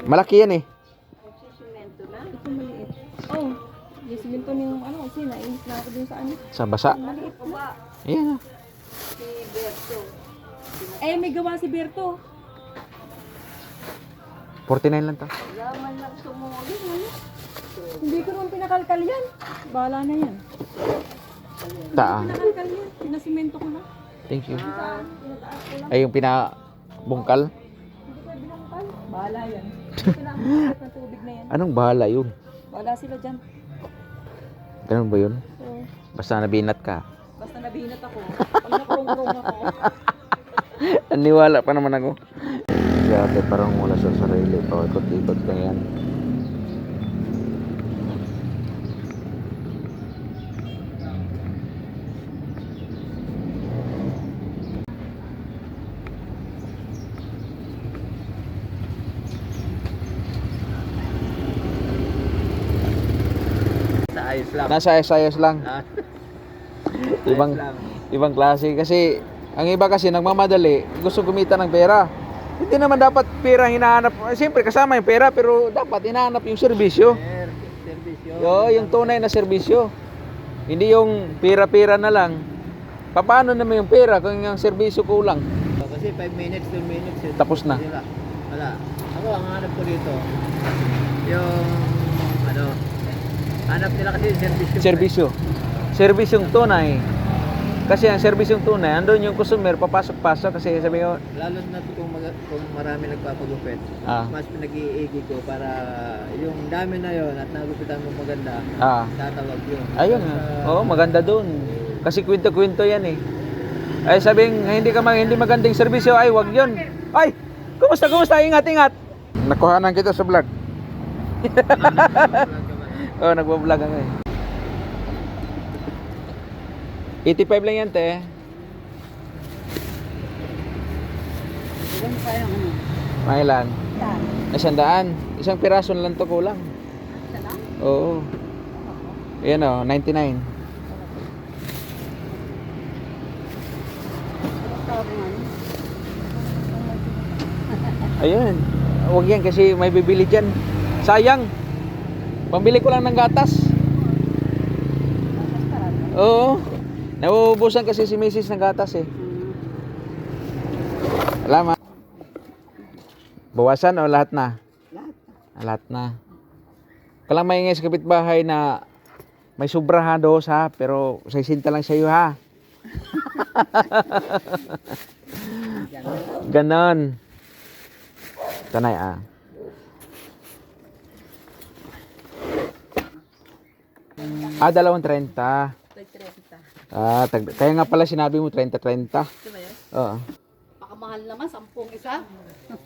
Malaki yan eh. Ito maliit. Oh, yung siminto niyong ano kasi nainis na ako dun sa ano. Sa basa. Maliit na. Ayan. Eh, may gawa si Berto. 49 lang to. Hindi ko naman pinakalkal yan. Bahala na yan. Pinakalkal yan. Pinasimento ko na. Thank you. Pinataas ko lang. Ay, yung pinabungkal. Hindi ko binangkal. Bahala yan. Kailangan ng tubig na yan. Anong bahala yun? Bahala sila dyan. Ganun ba yun? So, Basta nabinat ka. basta nabinat ako. Pag nakurong-kurong ako. Naniwala pa naman ako. Grabe, parang wala sa sarili. Paikot-ikot ka yan. Ayos lang. Nasa ayos lang. Ibang Ayos lang. ibang klase kasi ang iba kasi nagmamadali, gusto kumita ng pera. Hindi naman dapat pera hinahanap. Siyempre kasama yung pera pero dapat hinahanap yung serbisyo. Servisyo. Yung tunay na serbisyo. Hindi yung pera-pera na lang. Paano naman yung pera kung yung serbisyo kulang? Kasi 5 minutes, 2 minutes. Yun. Tapos na. Wala. Ako ang hanap ko dito. Yung ano, hanap nila kasi yung serbisyo. Serbisyo. Serbisyong tunay. Kasi ang serbisyong tunay, andun yung customer, papasok-pasok kasi sabi ko, Lalo na kung marami nagpapagupit. Ah. Mas pinag-iigi ko para yung dami na yon at nagupitan mo maganda, tatawag yun. Ayun nga. Oo, maganda doon. Kasi kwento-kwento yan eh. Ay sabing hindi magandang serbisyo, ay wag yun. Ay, kumusta? Ingat. Nakuhanan kita sa vlog. Oo, nagbo-vlog ako eh. 85 lang yan, te. Ilan pa yung ano? Mailan? Yan. 100. Isang piraso na lang to kulang. Isa lang? Oo. Ayan o, 99. Tawag nga ano? Ayun. Huwag yan kasi may bibili dyan. Sayang. Pambili ko lang ng gatas. Oo. Nauubusan kasi si Mrs. ng gatas eh. Salamat. Bawasan o lahat na? Lahat. Lahat na. Kalang maingay sa kapitbahay na may sobrahan dos ha, pero 60 lang sa iyo ha. Ganon. Tanay ah. Dalawang 30. Kaya nga pala sinabi mo 30-30. Diba yun? Oo. Baka mahal naman, 10 isa.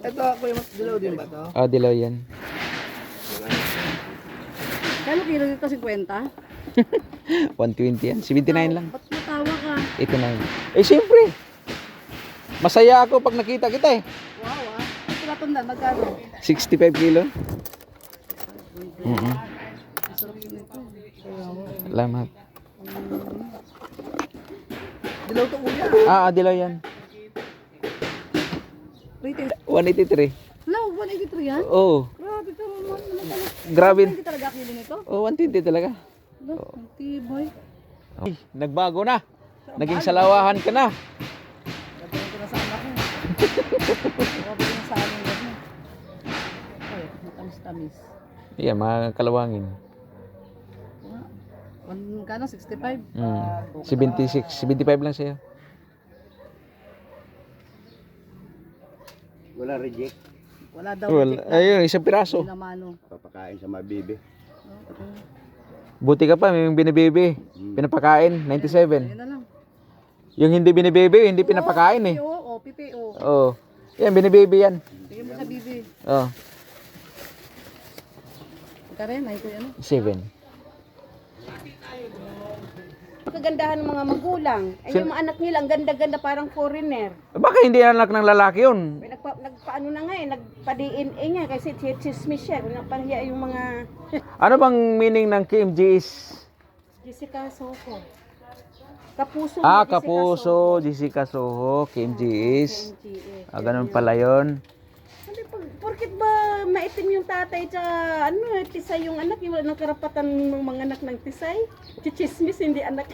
Ito ako yung mas dilaw din ba to? Dilaw yan. Kano kilo dito 50? 120 yan. 79 lang. Ba't matawa ka? 89. Eh siyempre. Masaya ako pag nakita kita eh. Wow ah. Ito natundan, magkano? 65 kilo. Masarap yun ito. Salamat. Dilaw to kuya. Dilaw yan. Retail. 183. Hello, 183 yan? Oo. Grabe ka naman. Grabe. Hindi talaga kilo nito? 120 talaga. Ang tibay. Ay, nagbago na. Naging salawahan ka na. Gagawin ko na sa anak ko. Grabe ko na sa amin. Ay, matamis-tamis. Yan, mga kalawangin. Kano? 65? 76. 75 lang sa'yo. Wala reject. Wala daw. Well, ayun, isang piraso. Hindi naman, ano. Papakain sa mabibi. Okay. Buti ka pa, may binibibi. Pinapakain, 97. Ayun na lang. Yung hindi binibibi, hindi pinapakain eh. PPO, PPO. Oo. Yan, binibibi yan. Bigyan mo sa bibi. Oo. Ika rin, ay ko yan. 7. Kagandahan ng mga magulang. Ay yung mga anak nila, ang ganda-ganda parang foreigner. Baka hindi anak ng lalaki yun. May nagpaano na nga eh, nagpa-DNA nga kasi chismis siya. Nagpahiya yung mga Ano bang meaning ng Kim is? Jessica Soho. Kapuso. Ah, Jessica Kapuso, Jessica Soho, Kim is. Soho. Ganun pala yun. Hindi pag porkit ba maitim yung tatay tsaka ano, tisay yung anak, wala nang karapatan ng mga anak ng tisay. Chichismis, hindi anak.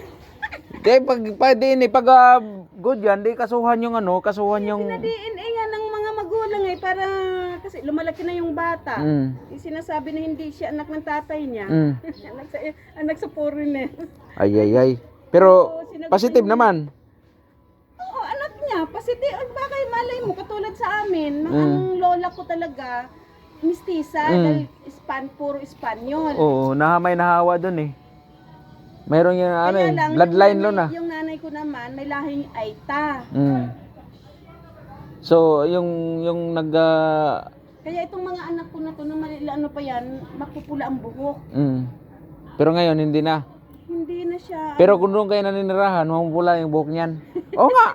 Di, pag DNA, pag good yan, di kasuhan yung ano, kasuhan yung... Pina-DNA nga ng mga magulang eh, para kasi lumalaki na yung bata. Mm. Sinasabi na hindi siya anak ng tatay niya. Mm. anak sa foreigner. Ay. Pero, sinagot positive niya. naman. Oo, anak niya. Positive. Bakit malay mo, katulad sa amin, ang lola ko talaga, mistisa, dahil puro Espanyol. Oo, may nahawa dun eh. Mayroon yung ano Kaya eh, lang, bloodline lo na. Yung nanay ko naman, may lahing Aita. So, yung Kaya itong mga anak ko na to, na ano pa yan, makupula ang buhok. Pero ngayon, hindi na. Hindi na siya. Pero kung doon kayo naninirahan, mamupula yung buhok niyan. Oo nga.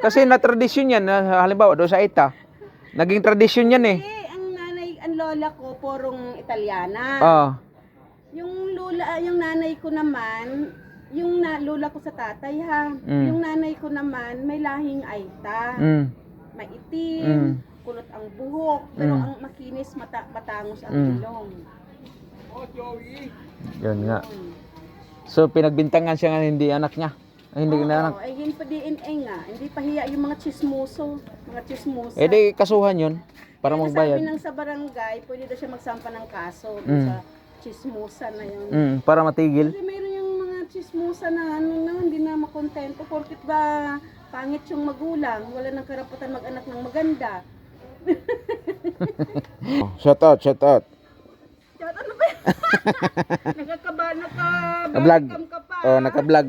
Kasi na-tradisyon yan. Halimbawa, doon sa Aita. Naging tradisyon yan eh. Kasi ang lola ko, purong Italiana. Oo. Yung nanay ko naman, lola ko sa tatay ha. Yung nanay ko naman, may lahing Aita. Maitim, kulot ang buhok, pero ang makinis, matangos ang ilong. Yun nga. So, pinagbintangan siya nga hindi anak niya. Ay, hindi na anak. Ay, yun pa DNA nga. Hindi pa hiya yung mga chismoso. Mga chismosa. Eh, di kasuhan yun. Para Kaya magbayad. sabi ng sa barangay, pwede daw siya magsampa ng kaso dun sa chismosa na yun. Para matigil. Kasi mayroon yung mga chismosa na hindi na makontento. Porkit ba pangit yung magulang, wala nang karapatan mag-anak ng maganda. Shout out. Shot, ano ba? Naka-vlog. Ka pa. Oh, naka-vlog.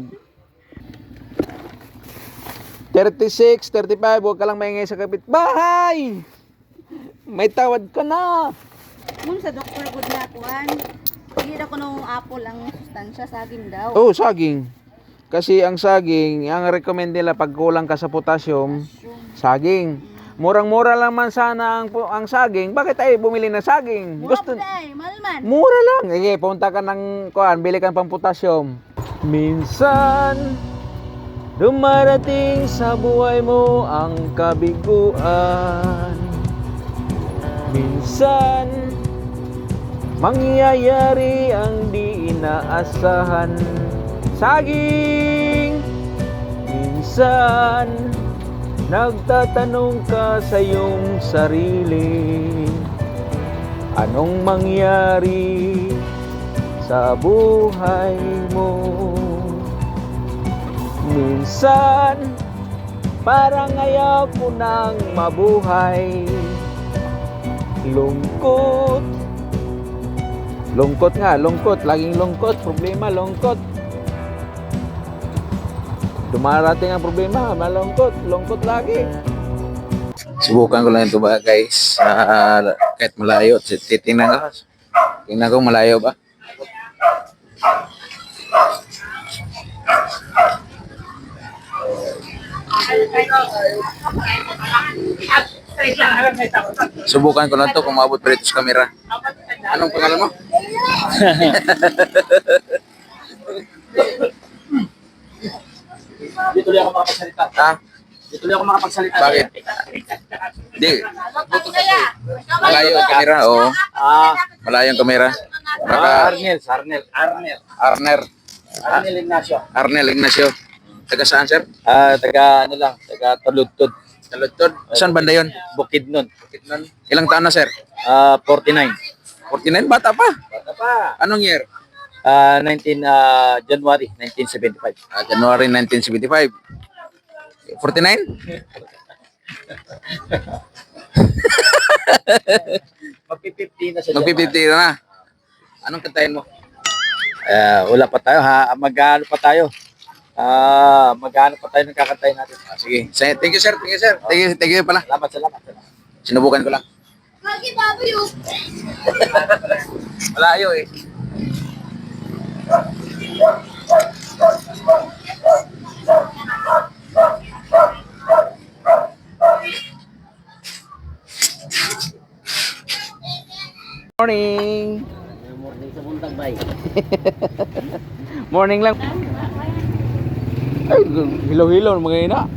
36, 35, huwag ka lang maingay sa kapitbahay. May tawad ka na. Mung sa doktor good na kuan. Hindi ako nung apple ang sustansya saging daw. Oh, saging. Kasi ang saging, ang recommend nila pag kulang ka sa potassium, saging. Murang-mura lang man sana ang saging. Bakit tayo bumili ng saging? Gusto malman. Mura lang. Sige, punta ka ng kuan, bili ka pang potassium. Minsan dumarating sa buhay mo ang kabiguan. Minsan mangyayari ang di inaasahan. Saging! Minsan nagtatanong ka sa iyong sarili, anong mangyari sa buhay mo? Minsan parang ayaw ko nang mabuhay. Lungkot nga, laging lungkot, problema, lungkot. Dumarating ang problema, lungkot lagi. Subukan ko lang ito ba guys, kahit malayo, titingnan ko malayo ba. Subukan ko lang ito kung maabot pa dito sa camera. Anong pangalan mo? Dito lang ako makapagsalita. Ha? Dito lang ako makapagsalita. Bakit? Di. Malayo ang camera, oo. Malayo ang camera. Arnel Ignacio. Arnel Ignacio. Taga saan, sir? Taga Taludtod. Taludtod. Saan banda yun? Bukidnon. Ilang taon na, sir? 49. 49? Bata pa. Bata pa. Anong year? January 1975. January 1975. 49? Magpi-50 na siya. Magpi-50 na. Anong kantahin mo? Wala pa tayo ha. Mag-ano pa tayo. Mag-ano pa tayo ng kakantahin natin. Sige. Thank you, sir. Thank you pala. Salamat. Sinubukan ko lang. Lagi baboy yung. Malayo eh. Morning. Morning sa buntag bay. Morning lang. Ay, hilaw-hilaw mga ina.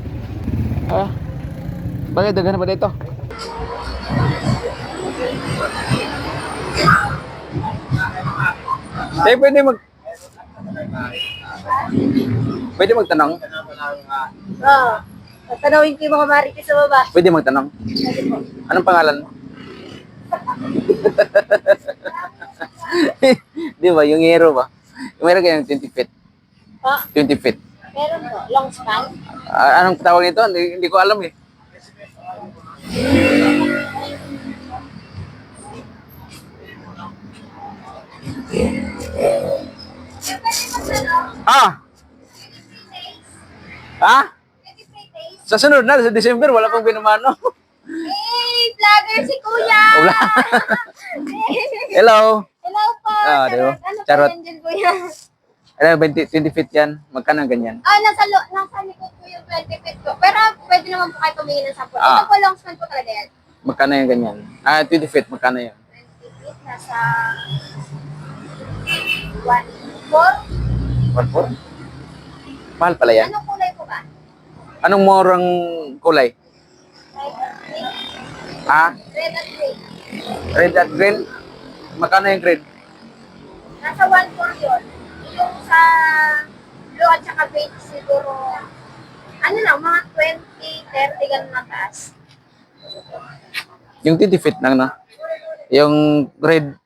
Bakit daghan pa dito? Tay, pwede magtanong? Oo. Tatanawin ko yung mga marites sa baba. Pwede magtanong? Anong pangalan mo? Di ba, yung hero ba? Yung meron kayong 20 feet. Oh, 20 feet. meron po. Long span. Anong tawag nito? Hindi ko alam eh. Ah! Ha? Sa sunod na, sa December, wala pang binumano. Hey, vlogger si Kuya! Wala. Hello. Hello po! Ah, di ba? Ano Charot. po yan dyan, Kuya? Ano, 20 feet yan? Magkano ang ganyan? Nasa likod po yung 20 feet ko. Pero pwede naman po kayo tumingin ng 10. Ah. Ito po long span po talaga yan. Magkano yung ganyan? 20 feet, magkano yan? 20 feet, nasa 1.4. 1.4? Mahal pala yan. Anong kulay po ba? Anong morang kulay? Red at green. Ah? Red at green. Red at green? Magkano yung green? Nasa 1.4 yun. Yung sa blue at saka beige siguro, ano lang, mga 20, 30, ganun na taas. Yung 20 feet lang, no? Yung red,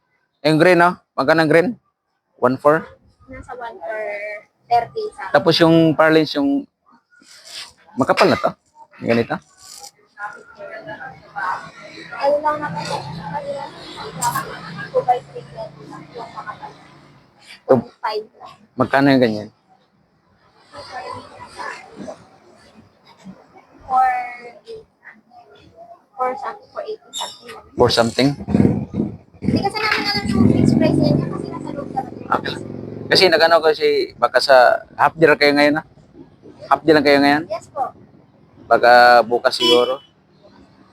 yung green, no? Magkano ang green? 1.4? Nasa 1 per 30 sa Tapos yung parlance, yung makapal na to? Yung ganito? ano lang naman po, kanila 2 by 3 lang yung makapal. 5 lang. Magkano yung ganyan? For 80 something. For something? Hindi kasi namin alam yung fixed price niya kasi nasa loob talaga. Okay lang. Kasi nagano kasi, baka sa half day lang kayo ngayon, na? Half day lang kayo ngayon? Yes po. Baka bukas siguro.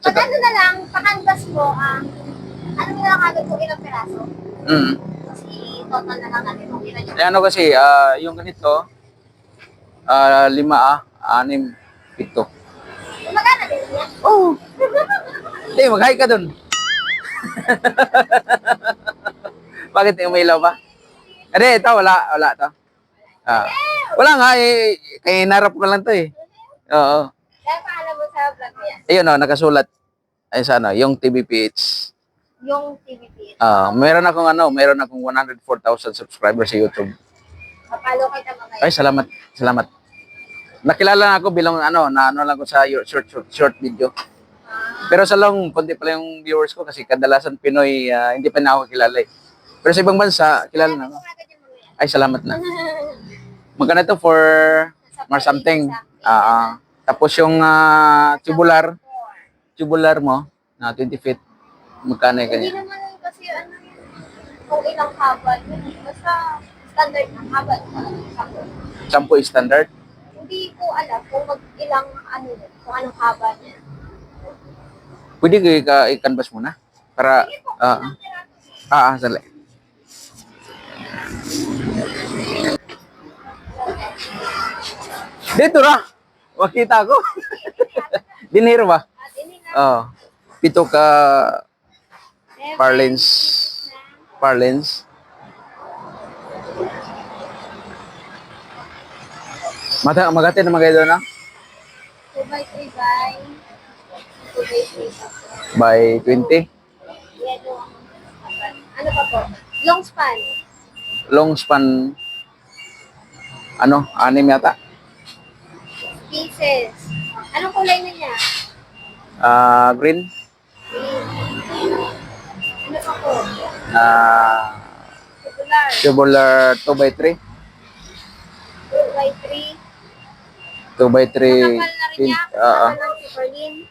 Pag ano na lang, pa-canvas po, ano na lang agad kung ilang peraso. Mm. Kasi total na lang natin kung ilan yung... Ano kasi, yung ganito, 5, 6, 7. Magana din yan. Oh! Hindi, mag-hi ka dun. Bakit umilaw ba? Hindi, ito, wala to. Wala nga, kaya hinarap ko lang to eh. Oo. Kaya paalam mo sa vlog mo yan. Ayun nakasulat. Ay sa yung TVPH. Yung TVP. Meron akong 104,000 subscribers sa YouTube. Mapalo kita mga Ay, salamat. Nakilala na ako bilang na lang ko sa short video. Pero sa long, konti pala yung viewers ko kasi kadalasan Pinoy, hindi pa na ako kilala eh. Pero sa ibang bansa, kilala na ako. Ay, salamat na. Magkano to for more something? Tapos yung tubular mo, na 20 feet, magkano yung Hindi ganyan? naman kasi ano yun, kung ilang habal yun. Basta standard ng habal. 10 standard? Hindi ko alam kung ilang ano yun, kung anong haba niya. Pwede kayo i-canvas muna? Para, sali. Dito na! Makita ko. Dinero ba? At ini nga, 7 ka parlance. Magate na magay doon na? 2 by 3 by 2 by 3 By 20? Yan yung habal. Ano pa po? Long span. Long span, 6 yata? Pieces. Anong kulay na niya? Green? Ano pa po? Tubular Tubular. 2 by 3? 2 by 3. 2 by 3. Nakapal na rin niya. Nakapal ng Superlin.